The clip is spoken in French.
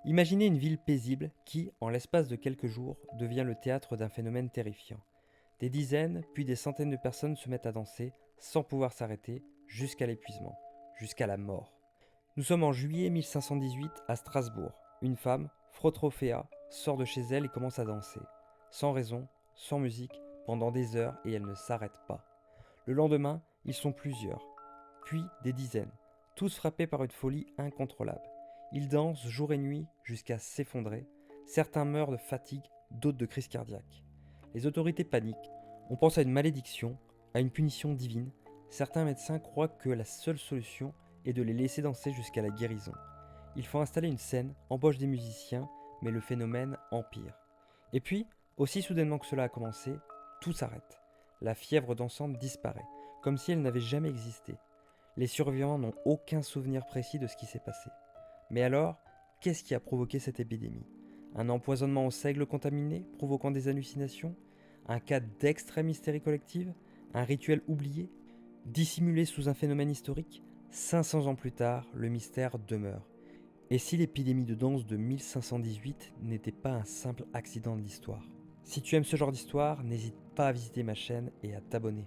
Imaginez une ville paisible qui, en l'espace de quelques jours, devient le théâtre d'un phénomène terrifiant. Des dizaines, puis des centaines de personnes se mettent à danser, sans pouvoir s'arrêter, jusqu'à l'épuisement, jusqu'à la mort. Nous sommes en juillet 1518 à Strasbourg. Une femme, Frotrophéa, sort de chez elle et commence à danser. Sans raison, sans musique, pendant des heures et elle ne s'arrête pas. Le lendemain, ils sont plusieurs, puis des dizaines, tous frappés par une folie incontrôlable. Ils dansent jour et nuit jusqu'à s'effondrer. Certains meurent de fatigue, d'autres de crise cardiaque. Les autorités paniquent. On pense à une malédiction, à une punition divine. Certains médecins croient que la seule solution est de les laisser danser jusqu'à la guérison. Il faut installer une scène, embauche des musiciens, mais le phénomène empire. Et puis, aussi soudainement que cela a commencé, tout s'arrête. La fièvre dansante disparaît, comme si elle n'avait jamais existé. Les survivants n'ont aucun souvenir précis de ce qui s'est passé. Mais alors, qu'est-ce qui a provoqué cette épidémie? Un empoisonnement au seigle contaminé, provoquant des hallucinations? Un cas d'extrême hystérie collective? Un rituel oublié? Dissimulé sous un phénomène historique? 500 ans plus tard, le mystère demeure. Et si l'épidémie de danse de 1518 n'était pas un simple accident de l'histoire? Si tu aimes ce genre d'histoire, n'hésite pas à visiter ma chaîne et à t'abonner.